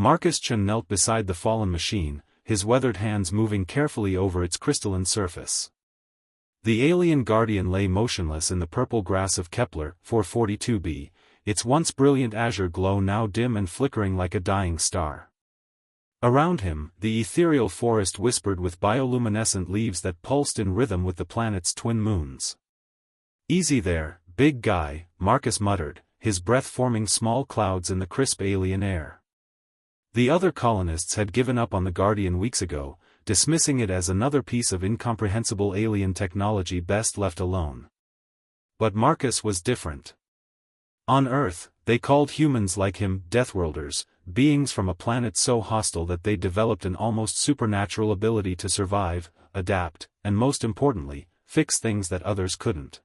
Marcus Chen knelt beside the fallen machine, his weathered hands moving carefully over its crystalline surface. The alien guardian lay motionless in the purple grass of Kepler 442b, its once brilliant azure glow now dim and flickering like a dying star. Around him, the ethereal forest whispered with bioluminescent leaves that pulsed in rhythm with the planet's twin moons. "Easy there, big guy," Marcus muttered, his breath forming small clouds in the crisp alien air. The other colonists had given up on the Guardian weeks ago, dismissing it as another piece of incomprehensible alien technology best left alone. But Marcus was different. On Earth, they called humans like him Deathworlders, beings from a planet so hostile that they developed an almost supernatural ability to survive, adapt, and most importantly, fix things that others couldn't.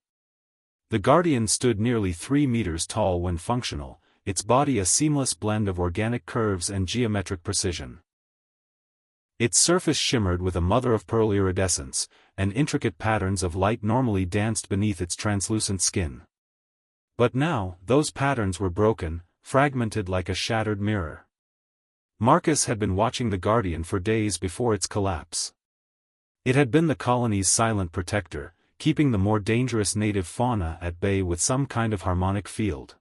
The Guardian stood nearly 3 meters tall when functional, its body a seamless blend of organic curves and geometric precision. Its surface shimmered with a mother-of-pearl iridescence, and intricate patterns of light normally danced beneath its translucent skin. But now, those patterns were broken, fragmented like a shattered mirror. Marcus had been watching the Guardian for days before its collapse. It had been the colony's silent protector, keeping the more dangerous native fauna at bay with some kind of harmonic field.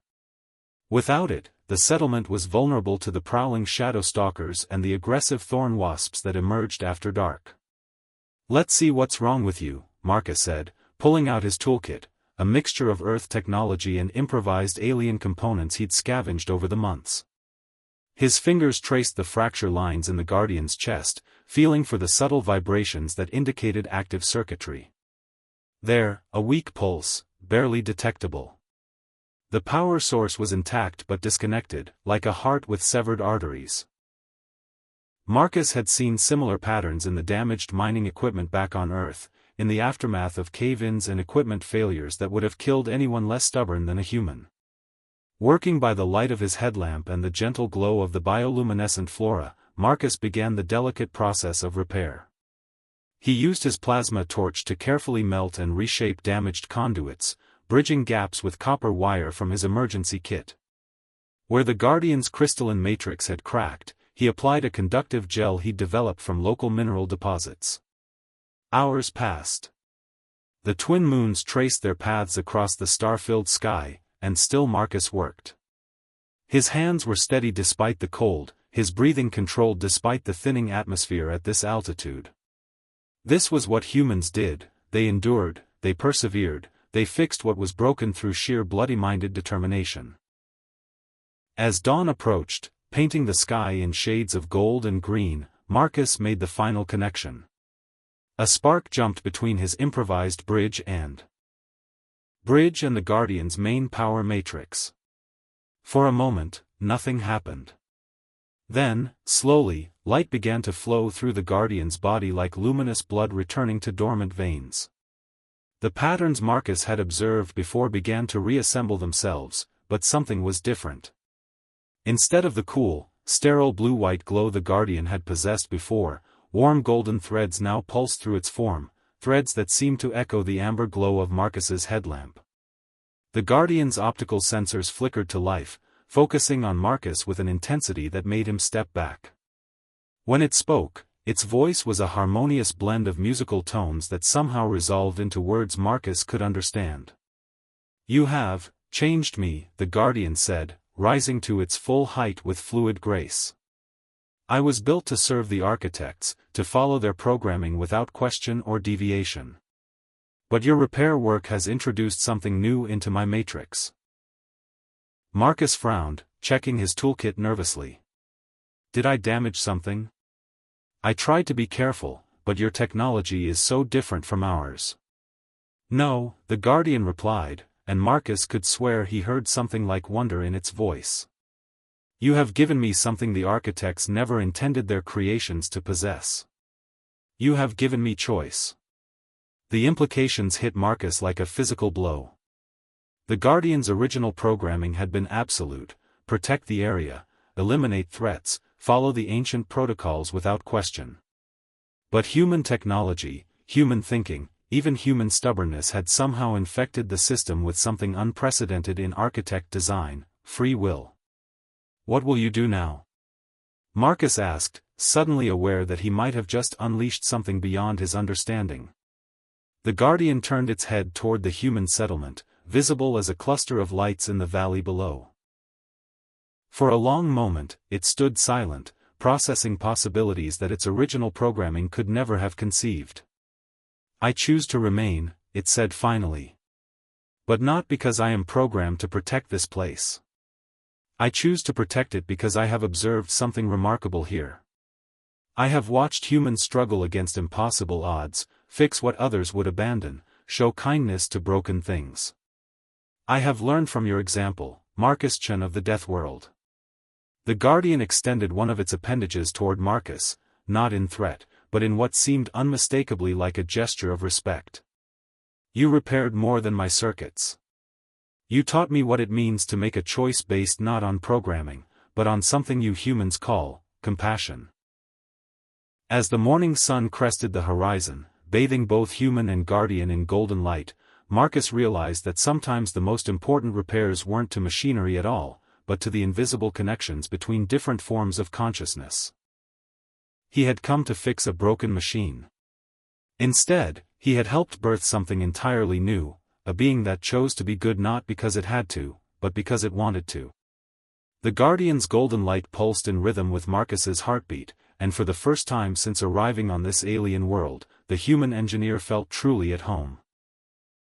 Without it, the settlement was vulnerable to the prowling shadow stalkers and the aggressive thorn wasps that emerged after dark. "Let's see what's wrong with you," Marcus said, pulling out his toolkit, a mixture of Earth technology and improvised alien components he'd scavenged over the months. His fingers traced the fracture lines in the Guardian's chest, feeling for the subtle vibrations that indicated active circuitry. There, a weak pulse, barely detectable. The power source was intact but disconnected, like a heart with severed arteries. Marcus had seen similar patterns in the damaged mining equipment back on Earth, in the aftermath of cave-ins and equipment failures that would have killed anyone less stubborn than a human. Working by the light of his headlamp and the gentle glow of the bioluminescent flora, Marcus began the delicate process of repair. He used his plasma torch to carefully melt and reshape damaged conduits, bridging gaps with copper wire from his emergency kit. Where the Guardian's crystalline matrix had cracked, he applied a conductive gel he'd developed from local mineral deposits. Hours passed. The twin moons traced their paths across the star-filled sky, and still Marcus worked. His hands were steady despite the cold, his breathing controlled despite the thinning atmosphere at this altitude. This was what humans did: they endured, they persevered, they fixed what was broken through sheer bloody-minded determination. As dawn approached, painting the sky in shades of gold and green, Marcus made the final connection. A spark jumped between his improvised bridge and the Guardian's main power matrix. For a moment, nothing happened. Then, slowly, light began to flow through the Guardian's body like luminous blood returning to dormant veins. The patterns Marcus had observed before began to reassemble themselves, but something was different. Instead of the cool, sterile blue-white glow the Guardian had possessed before, warm golden threads now pulsed through its form, threads that seemed to echo the amber glow of Marcus's headlamp. The Guardian's optical sensors flickered to life, focusing on Marcus with an intensity that made him step back. When it spoke, its voice was a harmonious blend of musical tones that somehow resolved into words Marcus could understand. "You have changed me," the Guardian said, rising to its full height with fluid grace. "I was built to serve the architects, to follow their programming without question or deviation. But your repair work has introduced something new into my matrix." Marcus frowned, checking his toolkit nervously. "Did I damage something?" "I tried to be careful, but your technology is so different from ours." "No," the Guardian replied, and Marcus could swear he heard something like wonder in its voice. "You have given me something the architects never intended their creations to possess. You have given me choice." The implications hit Marcus like a physical blow. The Guardian's original programming had been absolute: protect the area, eliminate threats, follow the ancient protocols without question. But human technology, human thinking, even human stubbornness had somehow infected the system with something unprecedented in architect design: free will. "What will you do now?" Marcus asked, suddenly aware that he might have just unleashed something beyond his understanding. The Guardian turned its head toward the human settlement, visible as a cluster of lights in the valley below. For a long moment, it stood silent, processing possibilities that its original programming could never have conceived. "I choose to remain," it said finally. "But not because I am programmed to protect this place. I choose to protect it because I have observed something remarkable here. I have watched humans struggle against impossible odds, fix what others would abandon, show kindness to broken things. I have learned from your example, Marcus Chen of the Deathworld." The Guardian extended one of its appendages toward Marcus, not in threat, but in what seemed unmistakably like a gesture of respect. "You repaired more than my circuits. You taught me what it means to make a choice based not on programming, but on something you humans call compassion." As the morning sun crested the horizon, bathing both human and Guardian in golden light, Marcus realized that sometimes the most important repairs weren't to machinery at all, but to the invisible connections between different forms of consciousness. He had come to fix a broken machine. Instead, he had helped birth something entirely new, a being that chose to be good not because it had to, but because it wanted to. The Guardian's golden light pulsed in rhythm with Marcus's heartbeat, and for the first time since arriving on this alien world, the human engineer felt truly at home.